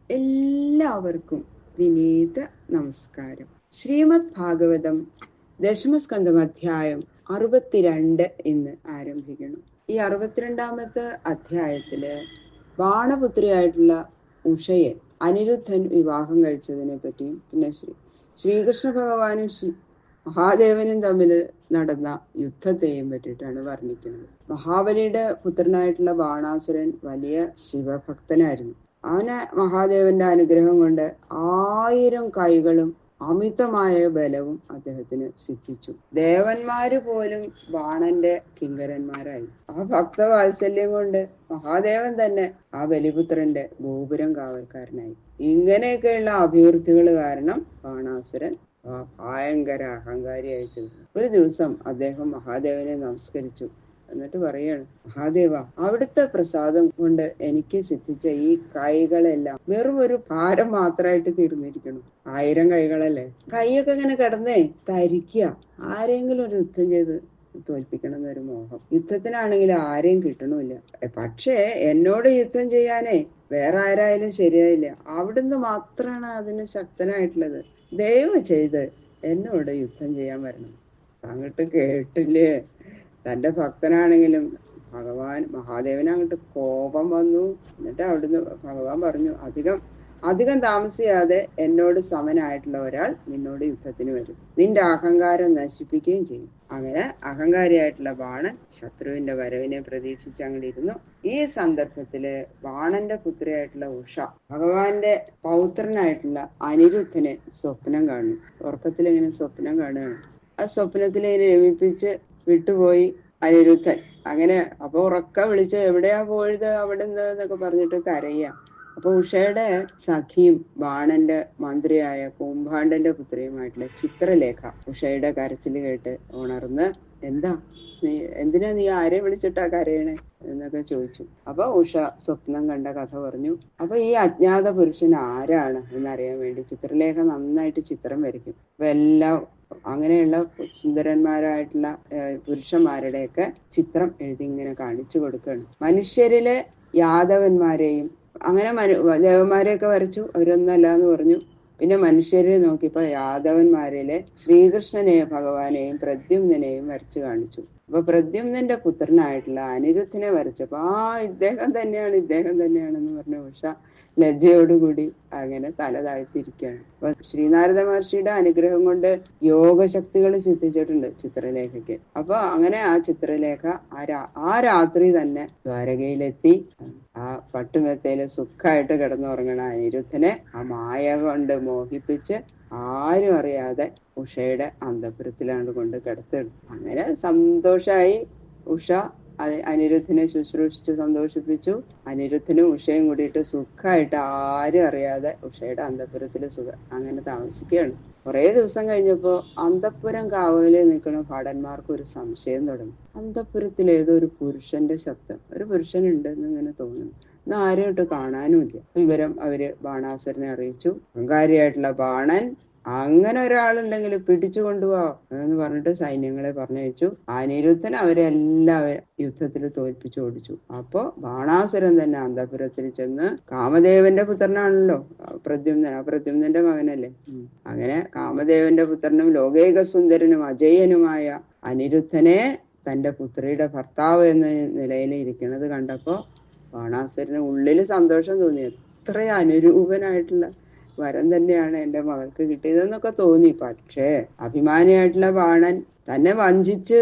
എല്ലാവർക്കും വിനീത നമസ്കാരം. ശ്രീമദ് ഭാഗവതം ദശമസ്കന്ധം അധ്യായം 62 ഇന്ന് ആരംഭിക്കുന്നു. ഈ 62ാമത്തെ അധ്യായത്തില് ബാണപുത്രിയായിട്ടുള്ള ഉഷയെ അനിരുദ്ധൻ വിവാഹം കഴിച്ചതിനെ പറ്റിയും പിന്നെ ശ്രീകൃഷ്ണ ഭഗവാനും മഹാദേവനും തമ്മിൽ നടന്ന യുദ്ധത്തെയും പറ്റിയിട്ടാണ് വർണ്ണിക്കുന്നത്. മഹാബലിയുടെ പുത്രനായിട്ടുള്ള ബാണാസുരൻ വലിയ ശിവഭക്തനായിരുന്നു. അവന് മഹാദേവന്റെ അനുഗ്രഹം കൊണ്ട് 1000 കൈകളും അമിതമായ ബലവും അദ്ദേഹത്തിന് സിദ്ധിച്ചു. ദേവന്മാര് പോലും ബാണന്റെ കിങ്കരന്മാരായി. ആ ഭക്തവാത്സല്യം കൊണ്ട് മഹാദേവൻ തന്നെ ആ ബലിപുത്രന്റെ ഗോപുരം കാവൽക്കാരനായി. ഇങ്ങനെയൊക്കെയുള്ള അഭിവൃദ്ധികൾ കാരണം ബാണാസുരൻ ഭയങ്കര അഹങ്കാരിയായിട്ട് ഒരു ദിവസം അദ്ദേഹം മഹാദേവനെ നമസ്കരിച്ചു. എന്നിട്ട് പറയാണ്, മഹാദേവ, അവിടുത്തെ പ്രസാദം കൊണ്ട് എനിക്ക് സിദ്ധിച്ച ഈ കൈകളെല്ലാം വെറും ഒരു ഭാരം മാത്രമായിട്ട് തീർന്നിരിക്കണം. 1000 കൈകളല്ലേ, കൈയൊക്കെ ഇങ്ങനെ കിടന്നേ തരിക്കുക. ആരെങ്കിലും ഒരു യുദ്ധം ചെയ്ത് തോൽപ്പിക്കണം എന്നൊരു മോഹം. യുദ്ധത്തിനാണെങ്കിൽ ആരെയും കിട്ടണമില്ല. പക്ഷേ എന്നോട് യുദ്ധം ചെയ്യാനേ വേറെ ആരായാലും ശരിയായില്ല. അവിടുന്ന് മാത്രമാണ് അതിന് ശക്തനായിട്ടുള്ളത്. ദയവ് ചെയ്ത് എന്നോട് യുദ്ധം ചെയ്യാൻ വരണം. അങ്ങോട്ട് കേട്ടില്ലേ? തന്റെ ഭക്തനാണെങ്കിലും മഹാദേവന് അങ്ങോട്ട് കോപം വന്നു. എന്നിട്ട് അവിടുന്ന് ഭഗവാൻ പറഞ്ഞു, അധികം താമസിയാതെ എന്നോട് സമനായിട്ടുള്ള ഒരാൾ നിന്നോട് യുദ്ധത്തിന് വരും. നിന്റെ അഹങ്കാരം നശിപ്പിക്കുകയും ചെയ്യും. അങ്ങനെ അഹങ്കാരിയായിട്ടുള്ള ബാണൻ ശത്രുവിന്റെ വരവിനെ പ്രതീക്ഷിച്ച് അങ്ങോട്ടിരുന്നു. ഈ സന്ദർഭത്തില് ബാണന്റെ പുത്രിയായിട്ടുള്ള ഉഷ ഭഗവാന്റെ പൗത്രനായിട്ടുള്ള അനിരുദ്ധനെ സ്വപ്നം കാണുന്നു. ഉറക്കത്തിൽ ഇങ്ങനെ സ്വപ്നം കാണുകയാണ്. ആ സ്വപ്നത്തിൽ ഇങ്ങനെ രമിപ്പിച്ച് വിട്ടുപോയി അനിരുദ്ധൻ. അങ്ങനെ അപ്പൊ ഉറക്ക വിളിച്ച് എവിടെയാ പോയത് അവിടെ എന്നൊക്കെ പറഞ്ഞിട്ട് കരയുക. അപ്പൊ ഉഷയുടെ സഖിയും ബാണന്റെ മന്ത്രിയായ കുംഭാണ്ഡന്റെ പുത്രിയുമായിട്ടുള്ള ചിത്രലേഖ ഉഷയുടെ കരച്ചിൽ കേട്ട് ഉണർന്ന്, എന്തിനാ നീ ആരെ വിളിച്ചിട്ടാ കരയണേ എന്നൊക്കെ ചോദിച്ചു. അപ്പൊ ഉഷ സ്വപ്നം കണ്ട കഥ പറഞ്ഞു. അപ്പൊ ഈ അജ്ഞാത പുരുഷൻ ആരാണ് എന്നറിയാൻ വേണ്ടി ചിത്രലേഖ നന്നായിട്ട് ചിത്രം വരയ്ക്കും. അപ്പൊ എല്ലാം അങ്ങനെയുള്ള സുന്ദരന്മാരായിട്ടുള്ള പുരുഷന്മാരുടെയൊക്കെ ചിത്രം എഴുതി ഇങ്ങനെ കാണിച്ചു കൊടുക്കുകയാണ്. മനുഷ്യരിലെ യാദവന്മാരെയും അങ്ങനെ ദേവന്മാരെയൊക്കെ വരച്ചു. അവരൊന്നല്ല എന്ന് പറഞ്ഞു. പിന്നെ മനുഷ്യരെ നോക്കിയപ്പോ യാദവന്മാരിലെ ശ്രീകൃഷ്ണനെയും ഭഗവാനെയും പ്രദ്യുമ്നെയും വരച്ചു കാണിച്ചു. അപ്പൊ പ്രദ്യുമ്നന്റെ പുത്രനായിട്ടുള്ള അനിരുദ്ധനെ വരച്ചപ്പോ ഇദ്ദേഹം തന്നെയാണെന്ന് പറഞ്ഞ ഉഷ ലജ്ജയോടുകൂടി അങ്ങനെ തല താഴ്ത്തിയിരിക്കുകയാണ്. അപ്പൊ ശ്രീനാരദ മഹർഷിയുടെ അനുഗ്രഹം കൊണ്ട് യോഗശക്തികൾ സിദ്ധിച്ചിട്ടുണ്ട് ചിത്രലേഖയ്ക്ക്. അപ്പൊ അങ്ങനെ ആ ചിത്രലേഖ ആ രാത്രി തന്നെ ദ്വാരകയിലെത്തി ആ പട്ടുമെത്തയില് സുഖമായിട്ട് കിടന്നുറങ്ങണ അനിരുദ്ധനെ ആ മായ കൊണ്ട് മോഹിപ്പിച്ച് ആരും അറിയാതെ ഉഷയുടെ അന്തഃപുരത്തിലാണ് കൊണ്ട് കിടത്തിടും. അങ്ങനെ സന്തോഷായി ഉഷ അനിരുദ്ധനെ ശുശ്രൂഷിച്ച് സന്തോഷിപ്പിച്ചു. അനിരുദ്ധനും ഉഷയും കൂടിയിട്ട് സുഖമായിട്ട് ആരും അറിയാതെ ഉഷയുടെ അന്തഃപുരത്തിൽ അങ്ങനെ താമസിക്കുകയാണ്. കുറെ ദിവസം കഴിഞ്ഞപ്പോ അന്തഃപുരം കാവലിൽ നിൽക്കുന്ന ഭടന്മാർക്ക് ഒരു സംശയം തുടങ്ങി. അന്തഃപുരത്തിൽ ഏതോ ഒരു പുരുഷന്റെ ശബ്ദം, ഒരു പുരുഷനുണ്ട് എന്നിങ്ങനെ തോന്നുന്നു. ഇന്ന് ആരും ഇട്ട് കാണാനുമില്ല. വിവരം അവര് ബാണാസുരനെ അറിയിച്ചു. അഹങ്കാരിയായിട്ടുള്ള ബാണൻ അങ്ങനെ ഒരാളുണ്ടെങ്കിൽ പിടിച്ചു കൊണ്ടുപോവാ എന്ന് പറഞ്ഞിട്ട് സൈന്യങ്ങളെ പറഞ്ഞയച്ചു. അനിരുദ്ധൻ അവരെല്ലാവരും യുദ്ധത്തിൽ തോൽപ്പിച്ചു ഓടിച്ചു. അപ്പോ ബാണാസുരൻ തന്നെ അന്തഃപുരത്തിൽ ചെന്ന്, കാമദേവന്റെ പുത്രനാണല്ലോ പ്രദ്യുമ്നൻ, ആ പ്രദ്യുമ്നന്റെ മകനല്ലേ, അങ്ങനെ കാമദേവന്റെ പുത്രനും ലോകൈക സുന്ദരനും അജയനുമായ അനിരുദ്ധനെ തന്റെ പുത്രിയുടെ ഭർത്താവ് എന്ന നിലയിൽ ഇരിക്കുന്നത് കണ്ടപ്പോ ബാണാസുരന് ഉള്ളില് സന്തോഷം തോന്നി. എത്ര അനുരൂപനായിട്ടുള്ള വരം തന്നെയാണ് എൻ്റെ മകൾക്ക് കിട്ടിയതെന്നൊക്കെ തോന്നി. പക്ഷേ അഭിമാനിയായിട്ടുള്ള ബാണൻ തന്നെ വഞ്ചിച്ച്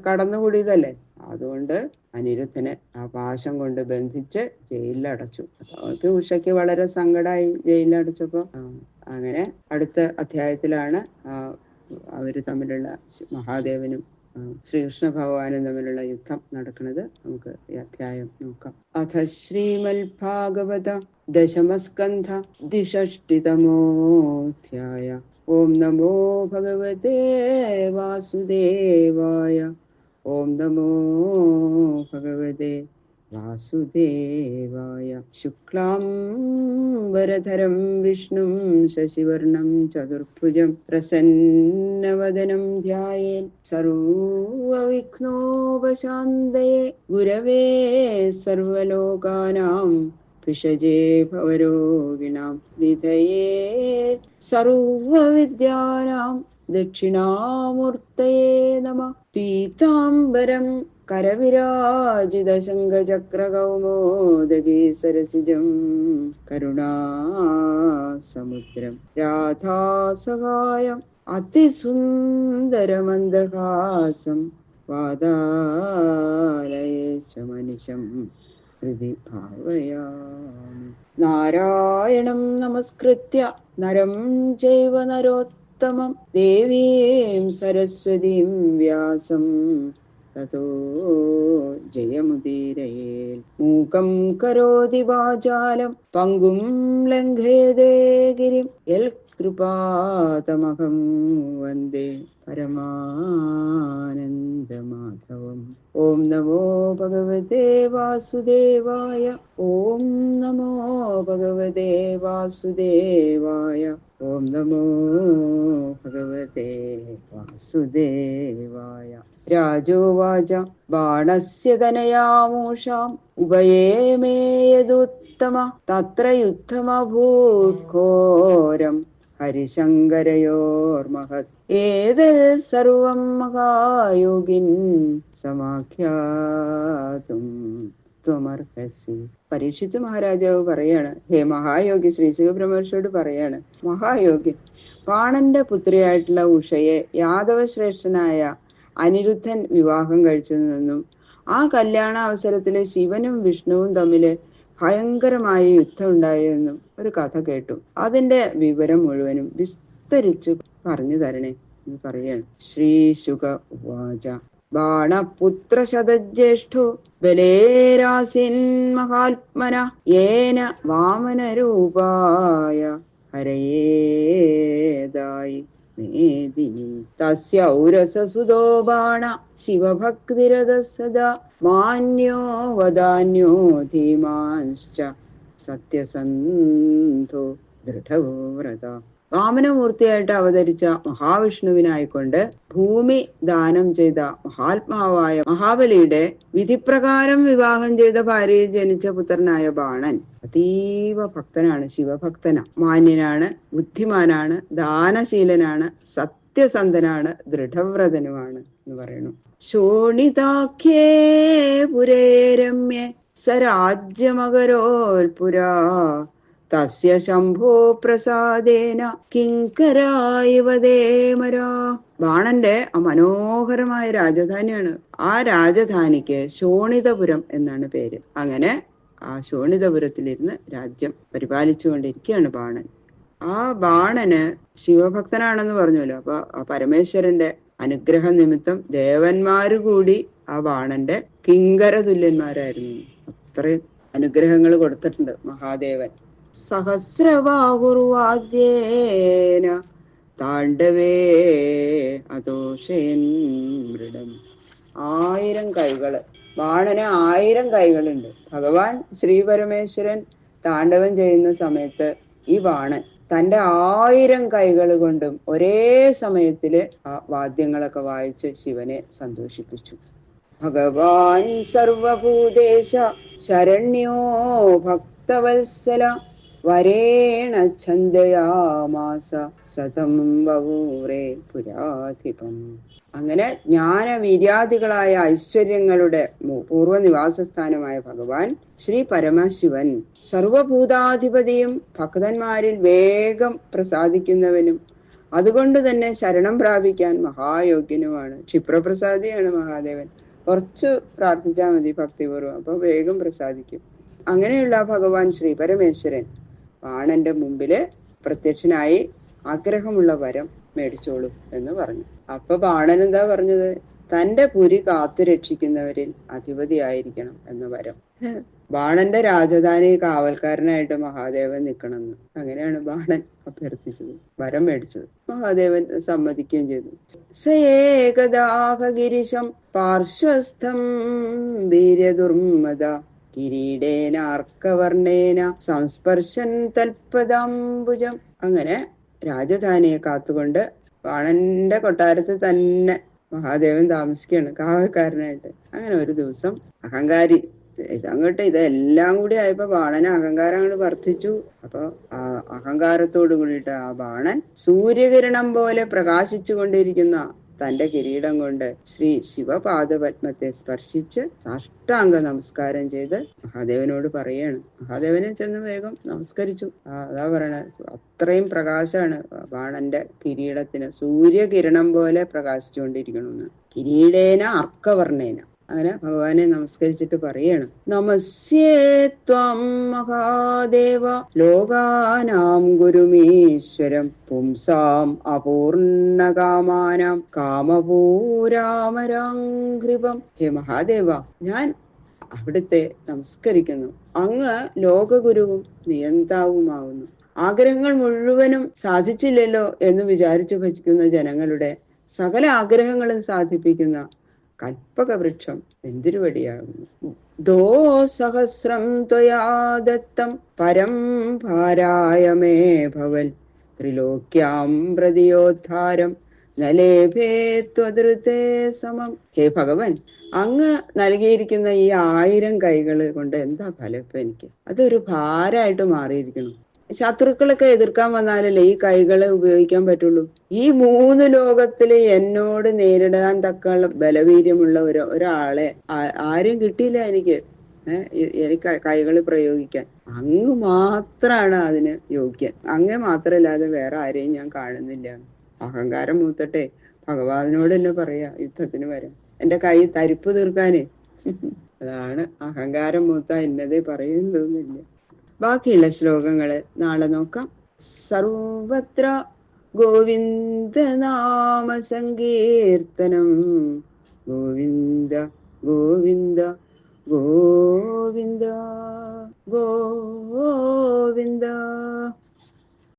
കടന്നുകൂടിയതല്ലേ. അതുകൊണ്ട് അനിരുദ്ധനെ ആ പാശം കൊണ്ട് ബന്ധിച്ച് ജയിലിലടച്ചു. അവർക്ക് ഉഷയ്ക്ക് വളരെ സങ്കടമായി ജയിലിലടച്ചപ്പോ. അങ്ങനെ അടുത്ത അധ്യായത്തിലാണ് അവര് തമ്മിലുള്ള മഹാദേവനും ശ്രീകൃഷ്ണ ഭഗവാനും തമ്മിലുള്ള യുദ്ധം നടക്കുന്നത്. നമുക്ക് ഈ അധ്യായം നോക്കാം. അഥ ശ്രീമൽ ഭാഗവത ദശമസ്കന്ധ 63 ഓം നമോ ഭഗവതേ വാസുദേവായ. ഓം നമോ ഭഗവതേ വാസുദേവായ. ശുക്ലാം വരധരം വിഷ്ണും ശശിവർണം ചതുർഭുജം പ്രസന്നവദനം ധ്യായേൻ സർവവിഘ്നോപശാന്തയേ. ഗുരവേ സർവലോകാനാം പിശജേ ഭവരോഗിണാം നിധയേ സർവവിദ്യാനാം ദക്ഷിണാമൂർത്തയേ നമഃ. പീതാംബരം കരവിരാജിതശങ്കചക്രകൗമോദഗീ സരസിജം കരുണാസമുദ്രം രാധാസഹായം അതിസുന്ദരമന്ദഹാസം വാതാലയേശമനിശം ഹൃദി ഭാവയാമി. നാരായണം നമസ്കൃത്യ നരം ചൈവ നരോത്തമം ദേവീം സരസ്വതീം വ്യാസം തതോ ജയമുദീരയേൽ. മൂകം കരോതി വാചാലം പങ്കും ലംഘയതേ ഗിരിം യൽ കൃപാതമഹം വന്ദേ പരമാനന്ദമാധവം. ഓം നമോ ഭഗവതേ വാസുദേവായ. ഓം നമോ ഭഗവതേ വാസുദേവായ. ഓം നമോ ഭഗവതേ വാസുദേവായ. രാജോവാച ബാണസ്യ തനയാമൂഷാം ഉഭയേമേ യദുത്തമ തത്ര യുദ്ധമഭൂത് ഘോരം ഹരിശങ്കരയോർമഹത് ഏതൽ സർവം മഹായോഗിൻ സമാഖ്യാതും ത്വമർഹസി. പരീക്ഷിത്ത് മഹാരാജാവ് പറയാണ്, ഹേ മഹായോഗി, ശ്രീ ശിവബ്രഹ്മർഷിയോട് പറയാണ്, മഹായോഗി ബാണന്റെ പുത്രിയായിട്ടുള്ള ഉഷയെ യാദവശ്രേഷ്ഠനായ അനിരുദ്ധൻ വിവാഹം കഴിച്ചതെന്നും ആ കല്യാണ അവസരത്തില് ശിവനും വിഷ്ണുവും തമ്മില് ഭയങ്കരമായ യുദ്ധം ഉണ്ടായെന്നും ഒരു കഥ കേട്ടു. അതിന്റെ വിവരം മുഴുവനും വിസ്തരിച്ചു പറഞ്ഞു തരണേ എന്ന് പറയാണ്. ശ്രീ ശുക ഉവാച ബാണപുത്ര ശതജ്യേഷ്ഠോ ബലേരാസിൻ മഹാത്മന യേന വാമനരൂപായ ഹരയേദായി മേദിനി തസ്യ ഔരസസുതോ ബാണ ശിവഭക്തിരത സദാ മാന്യോ വദാന്യോ ധീമാൻശ്ച സത്യസന്ധോ ദൃഢവ്രത. വാമനമൂർത്തിയായിട്ട് അവതരിച്ച മഹാവിഷ്ണുവിനായിക്കൊണ്ട് ഭൂമി ദാനം ചെയ്ത മഹാത്മാവായ മഹാബലിയുടെ വിധിപ്രകാരം വിവാഹം ചെയ്ത ഭാര്യയിൽ ജനിച്ച പുത്രനായ ബാണൻ അതീവ ഭക്തനാണ്, ശിവഭക്തന, മാന്യനാണ്, ബുദ്ധിമാനാണ്, ദാനശീലനാണ്, സത്യസന്ധനാണ്, ദൃഢവ്രതനുമാണ് എന്ന് പറയുന്നു. ശോണിതാഖ്യേ പുരേ രമ്യേ സരാജ്യമകരോൽപുരാ തസ്യ ശംഭോ പ്രസാദേന കിങ്കരായവദേമരാ. ബാണന്റെ മനോഹരമായ രാജധാനിയാണ്. ആ രാജധാനിക്ക് ശോണിതപുരം എന്നാണ് പേര്. അങ്ങനെ ആ ശോണിതപുരത്തിലിരുന്ന് രാജ്യം പരിപാലിച്ചുകൊണ്ടിരിക്കുകയാണ് ബാണൻ. ആ ബാണന് ശിവഭക്തനാണെന്ന് പറഞ്ഞല്ലോ. അപ്പൊ ആ പരമേശ്വരന്റെ അനുഗ്രഹ നിമിത്തം ദേവന്മാര് കൂടി ആ ബാണന്റെ കിങ്കര തുല്യന്മാരായിരുന്നു. അത്രയും അനുഗ്രഹങ്ങൾ കൊടുത്തിട്ടുണ്ട് മഹാദേവൻ. സഹസ്രബാഹുർവാദ്യേന താണ്ഡവേ അതോഷേൻ മൃഡം. 1000 കൈകള്, ബാണന് 1000 കൈകളുണ്ട്. ഭഗവാൻ ശ്രീ പരമേശ്വരൻ താണ്ഡവം ചെയ്യുന്ന സമയത്ത് ഈ ബാണൻ തന്റെ 1000 കൈകൾ കൊണ്ടും ഒരേ സമയത്തില് ആ വാദ്യങ്ങളൊക്കെ വായിച്ച് ശിവനെ സന്തോഷിപ്പിച്ചു. ഭഗവാൻ സർവഭൂതേശ ശരണ്യോ ഭക്തവത്സല വരേണ ഛന്ദയാമാസ സതം വവൂരേ പുരാധിപം. അങ്ങനെ ജ്ഞാനവീര്യാദികളായ ഐശ്വര്യങ്ങളുടെ പൂർവ്വനിവാസസ്ഥാനമായ ഭഗവാൻ ശ്രീ പരമശിവൻ സർവഭൂതാധിപതിയും ഭക്തന്മാരിൽ വേഗം പ്രസാദിക്കുന്നവനും അതുകൊണ്ട് തന്നെ ശരണം പ്രാപിക്കാൻ മഹായോഗ്യനുമാണ്. ക്ഷിപ്രപ്രസാദിയാണ് മഹാദേവൻ. കുറച്ച് പ്രാർത്ഥിച്ചാൽ മതി ഭക്തിപൂർവ്വം, അപ്പൊ വേഗം പ്രസാദിക്കും. അങ്ങനെയുള്ള ഭഗവാൻ ശ്രീ പരമേശ്വരൻ ബാണന്റെ മുമ്പില് പ്രത്യക്ഷനായി ആഗ്രഹമുള്ള വരം മേടിച്ചോളൂ എന്ന് പറഞ്ഞു. അപ്പൊ ബാണൻ എന്താ പറഞ്ഞത്? തന്റെ പുരി കാത്തു രക്ഷിക്കുന്നവരിൽ അധിപതിയായിരിക്കണം എന്ന വരം. ബാണന്റെ രാജധാനി കാവൽക്കാരനായിട്ട് മഹാദേവൻ നിൽക്കണമെന്ന്. അങ്ങനെയാണ് ബാണൻ അഭ്യർത്ഥിച്ചത്, വരം മേടിച്ചത്. മഹാദേവൻ സമ്മതിക്കുകയും ചെയ്തു. സേകദാഹ ഗിരിശം പാർശ്വസ്ഥം വീര്യദുർമദ കിരീടേനാർക്കവർണേന സംസ്പർശൻ തൽപദാംബുജം. അങ്ങനെ രാജധാനിയെ കാത്തുകൊണ്ട് ബാണന്റെ കൊട്ടാരത്തിൽ തന്നെ മഹാദേവൻ താമസിക്കുകയാണ് കാവൽക്കാരനായിട്ട്. അങ്ങനെ ഒരു ദിവസം അഹങ്കാരി ഇതെല്ലാം കൂടി ആയപ്പോ ബാണന് അഹങ്കാരം അങ്ങോട്ട് വർദ്ധിച്ചു. അപ്പൊ ആ അഹങ്കാരത്തോട് കൂടിയിട്ട് ആ ബാണൻ സൂര്യകിരണം പോലെ പ്രകാശിച്ചു കൊണ്ടിരിക്കുന്ന തന്റെ കിരീടം കൊണ്ട് ശ്രീ ശിവപാദപത്മത്തെ സ്പർശിച്ച് സാഷ്ടാംഗ നമസ്കാരം ചെയ്ത് മഹാദേവനോട് പറയാണ്. മഹാദേവനെ ചെന്ന് വേഗം നമസ്കരിച്ചു. അതാ പറയണ, അത്രയും പ്രകാശമാണ് ബാണന്റെ കിരീടത്തിന്, സൂര്യകിരണം പോലെ പ്രകാശിച്ചുകൊണ്ടിരിക്കണമെന്ന്. കിരീടേന അർക്കവർണേന. അങ്ങനെ ഭഗവാനെ നമസ്കരിച്ചിട്ട് പറയാണ്, നമസ്യേ ത്വം മഹാദേവ ലോകാനാം ഗുരുമീശ്വരം പുംസാം അപൂർണകാമാനാം കാമപൂരാമരാംഘ്രിപം. ഹേ മഹാദേവ, ഞാൻ അവിടുത്തെ നമസ്കരിക്കുന്നു. അങ്ങ് ലോകഗുരുവും നിയന്താവുമാവുന്നു. ആഗ്രഹങ്ങൾ മുഴുവനും സാധിച്ചില്ലല്ലോ എന്ന് വിചാരിച്ചു ഭജിക്കുന്ന ജനങ്ങളുടെ സകല ആഗ്രഹങ്ങളും സാധിപ്പിക്കുന്ന കൽപ്പക വൃക്ഷം എന്തിരുവടിയാകുന്നു. ദോ സഹസ്രം ത്വയാ ദത്തം പരം ഭാരായ മേ ഭവൽ ത്രിലോക്യാം പ്രതിയോദ്ധാരം നലേഭേ ത്വദൃതേ സമം. ഹേ ഭഗവൻ, അങ്ങ് നൽകിയിരിക്കുന്ന ഈ 1000 കൈകൾ കൊണ്ട് എന്താ ഫലം ഇപ്പൊ എനിക്ക്? അതൊരു ഭാരമായിട്ട് മാറിയിരിക്കണം. ശത്രുക്കളൊക്കെ എതിർക്കാൻ വന്നാലല്ലേ ഈ കൈകളെ ഉപയോഗിക്കാൻ പറ്റുള്ളൂ. ഈ 3 ലോകത്തില് എന്നോട് നേരിടാൻ തക്ക ബലവീര്യമുള്ള ഒരാളെ ആരും കിട്ടിയില്ല എനിക്ക്. എനിക്ക് കൈകൾ പ്രയോഗിക്കാൻ. അങ്ങ് മാത്രാണ് അതിന് യോഗ്യൻ. അങ്ങേ മാത്രല്ലാതെ വേറെ ആരെയും ഞാൻ കാണുന്നില്ല. അഹങ്കാരം മൂത്തട്ടെ, ഭഗവാനോട് തന്നെ പറയാ യുദ്ധത്തിന് വരാം, എന്റെ കൈ തരിപ്പ് തീർക്കാനേ. അതാണ് അഹങ്കാരം മൂത്ത എന്നതേ പറയുന്നതൊന്നുമില്ല. ബാക്കിയുള്ള ശ്ലോകങ്ങള് നാളെ നോക്കാം. സർവത്ര ഗോവിന്ദ നാമ സങ്കീർത്തനം, ഗോവിന്ദ ഗോവിന്ദ ഗോവിന്ദ ഗോവിന്ദ.